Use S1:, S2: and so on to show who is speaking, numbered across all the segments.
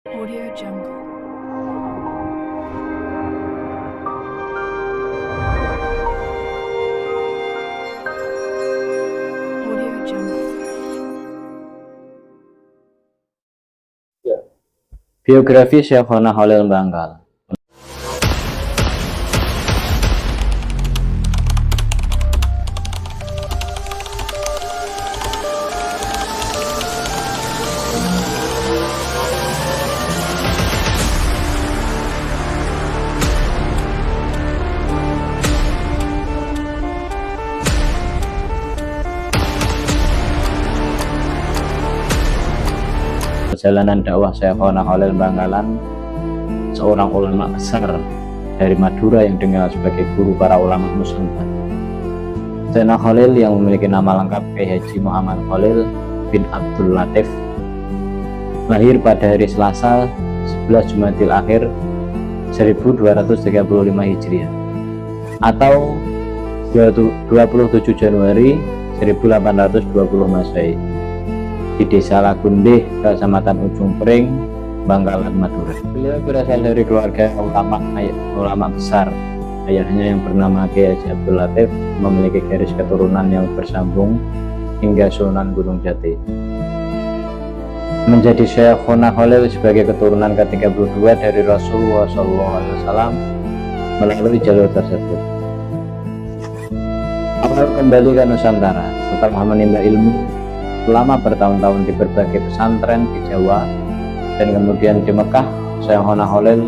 S1: Audio Jungle. Audio Jungle.
S2: Biografi Syekhona Khalil Bangkal. Perjalanan dakwah Syekhona Khalil Bangkalan, seorang ulama besar dari Madura yang dikenal sebagai guru para ulama Nusantara. Syekhona Khalil yang memiliki nama lengkap Kiai Haji Muhammad Khalil bin Abdul Latif, lahir pada hari Selasa 11 Jumadil Akhir 1235 Hijriah atau 27 Januari 1820 Masehi di Desa Lagundih, Kecamatan Ujung Pring, Bangkalan, Madura. Beliau berasal dari keluarga ulama besar. Ayahnya yang bernama Kiai Haji Abdul Latif memiliki garis keturunan yang bersambung hingga Sunan Gunung Jati. Menjadi Syekhona Khalil sebagai keturunan ke-32 dari Rasulullah SAW melalui jalur tersebut. Awal kembali ke Nusantara setelah menimba ilmu selama bertahun-tahun di berbagai pesantren di Jawa dan kemudian di Mekah, Syekhona Khalil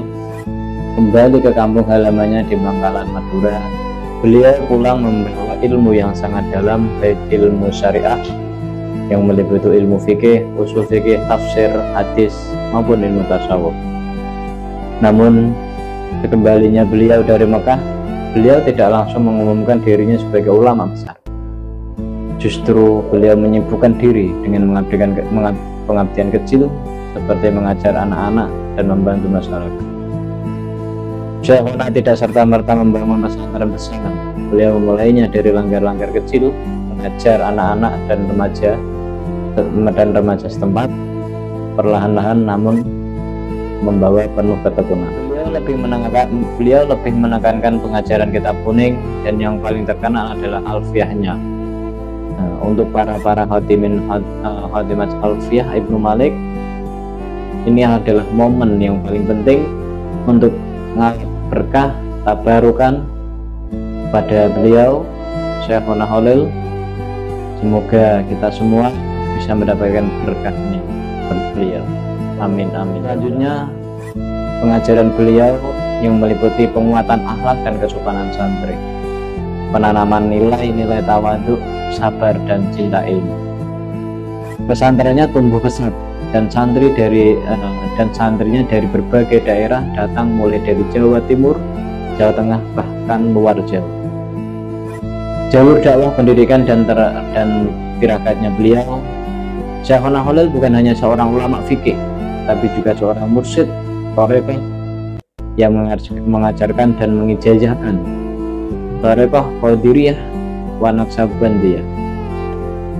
S2: kembali ke kampung halamannya di Bangkalan, Madura. Beliau pulang membawa ilmu yang sangat dalam, baik ilmu syariah yang meliputi ilmu fikih, usul fikih, tafsir, hadis maupun ilmu tasawuf. Namun sekembalinya beliau dari Mekah, beliau tidak langsung mengumumkan dirinya sebagai ulama besar. Justru beliau menyibukkan diri dengan pengabdian kecil seperti mengajar anak-anak dan membantu masyarakat. Syekhona tidak serta-merta membangun pesantren besar. Beliau memulainya dari langgar-langgar kecil, mengajar anak-anak dan remaja setempat, perlahan-lahan namun membawa penuh ketekunan. Beliau lebih menekankan pengajaran kitab kuning dan yang paling terkenal adalah alfiyahnya. Untuk para khatimat alfiyah Ibnu Malik, ini adalah momen yang paling penting untuk berkah tabarukan pada beliau Syekhona Khalil. Semoga kita semua bisa mendapatkan berkahnya beliau. Amin amin. Selanjutnya pengajaran beliau yang meliputi penguatan akhlak dan kesopanan santri, penanaman nilai-nilai tawadhu, sabar dan cinta ilmu. Pesantrennya tumbuh besar dan santrinya dari berbagai daerah datang, mulai dari Jawa Timur, Jawa Tengah, bahkan luar Jawa. Jalur dakwah, pendidikan dan tirakatnya beliau, Syekhona Khalil bukan hanya seorang ulama fikih, tapi juga seorang mursyid thariqah yang mengajarkan dan mengijazahkan thariqah Qadiriyah wa Naqsabandiyah.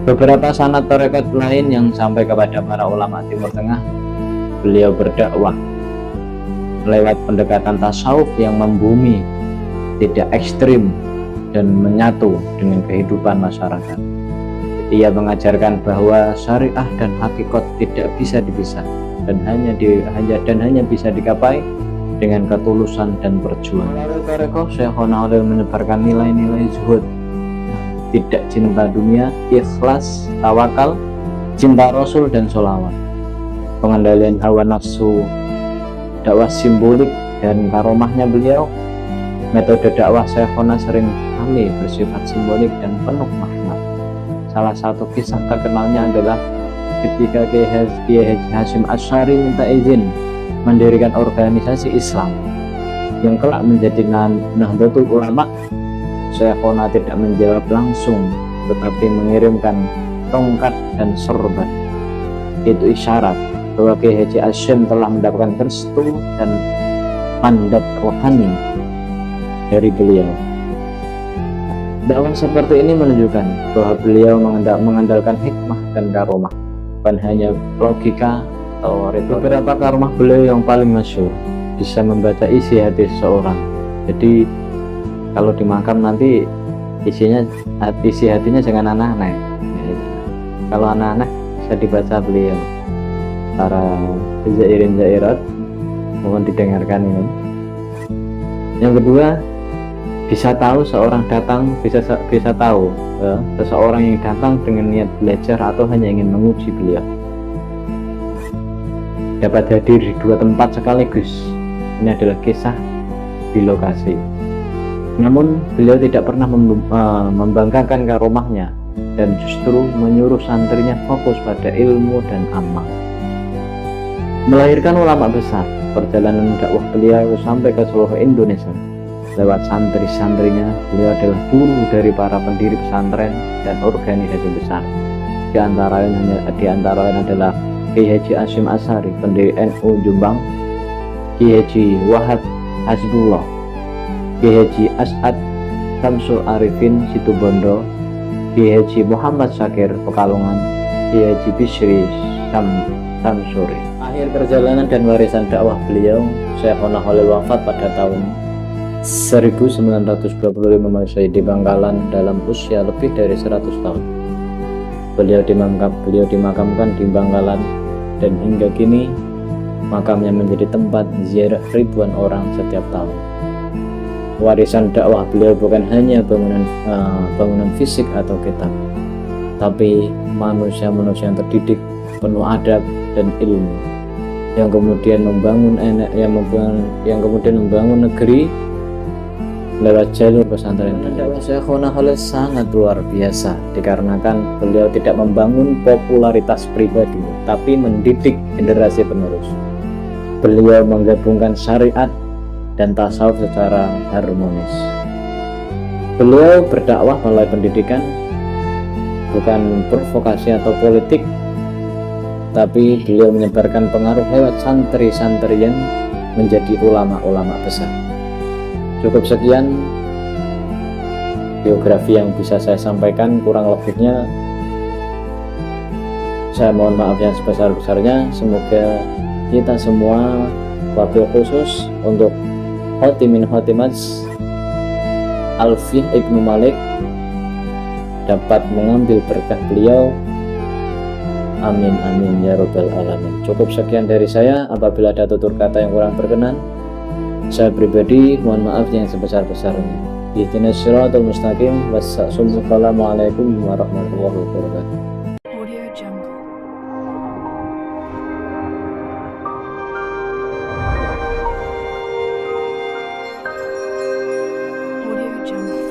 S2: Beberapa sanad tarekat lain yang sampai kepada para ulama Timur Tengah. Beliau berdakwah lewat pendekatan tasawuf yang membumi, tidak ekstrim dan menyatu dengan kehidupan masyarakat. Ia mengajarkan bahwa syariah dan hakikat tidak bisa dipisah dan hanya bisa digapai dengan ketulusan dan perjuangan. Melalui tarekat, Syekhona Khalil menyebarkan nilai-nilai zuhud, tidak cinta dunia, ikhlas, tawakal, cinta Rasul dan sholawat, pengendalian hawa nafsu, dakwah simbolik dan karomahnya beliau. Metode dakwah Syekhona sering kali bersifat simbolik dan penuh makna. Salah satu kisah terkenalnya adalah ketika Kiai Haji Hasyim Asy'ari minta izin mendirikan organisasi Islam yang kelak menjadi Nahdlatul Ulama. Syekhona tidak menjawab langsung, tetapi mengirimkan tongkat dan sorban. Itu isyarat bahwa Kiai Haji Hasyim telah mendapatkan restu dan mandat rohani dari beliau. Dakwah seperti ini menunjukkan bahwa beliau mengandalkan hikmah dan karomah, bukan hanya logika, atau beberapa karomah beliau yang paling masyhur bisa membaca isi hati seseorang. Jadi kalau di makam nanti isi hatinya jangan aneh-aneh. Kalau aneh-aneh bisa dibaca beliau. Para zairin zairat mohon didengarkan ini. Yang kedua, bisa tahu seorang datang, bisa tahu seseorang yang datang dengan niat belajar atau hanya ingin menguji beliau. Dapat hadir di dua tempat sekaligus. Ini adalah kisah di lokasi. Namun beliau tidak pernah membanggakan karomahnya dan justru menyuruh santrinya fokus pada ilmu dan amal. Melahirkan ulama besar. Perjalanan dakwah beliau sampai ke seluruh Indonesia. Lewat santri-santrinya, beliau adalah guru dari para pendiri pesantren dan organisasi besar. Di antara lain adalah Kiai Haji Asyim Asyari, pendiri NU Jombang, Kiai Haji Wahab Hasbullah, Kiai Haji As'ad Samsul Arifin Situbondo, Kiai Haji Muhammad Syakir Pekalongan, Kiai Haji Bisri Samsuri. Akhir perjalanan dan warisan dakwah beliau, Syekhona Khalil wafat pada tahun 1925 Masehi di Bangkalan dalam usia lebih dari 100 tahun. Beliau dimakamkan di Bangkalan dan hingga kini makamnya menjadi tempat ziarah ribuan orang setiap tahun. Warisan dakwah beliau bukan hanya bangunan fisik atau kitab, tapi manusia-manusia yang terdidik, penuh adab dan ilmu, yang kemudian membangun negeri lewat jalur pesantren. Dakwah Syekhona Khalil sangat luar biasa dikarenakan beliau tidak membangun popularitas pribadi, tapi mendidik generasi penerus. Beliau menggabungkan syariat dan tasawuf secara harmonis. Beliau berdakwah melalui pendidikan, bukan provokasi atau politik, tapi beliau menyebarkan pengaruh lewat santri-santri yang menjadi ulama-ulama besar. Cukup sekian biografi yang bisa saya sampaikan, kurang lebihnya saya mohon maaf yang sebesar-besarnya. Semoga kita semua, wabil khusus untuk Khotimin Khotimat Alfiyah Ibnu Malik, dapat mengambil berkah beliau. Amin amin ya robbal alamin. Cukup sekian dari saya. Apabila ada tutur kata yang kurang berkenan, saya pribadi mohon maaf yang sebesar-besarnya. Ihdinas siratal mustaqim. Wassalamualaikum warahmatullahi wabarakatuh.
S1: Audio Jungle. Audio Jungle.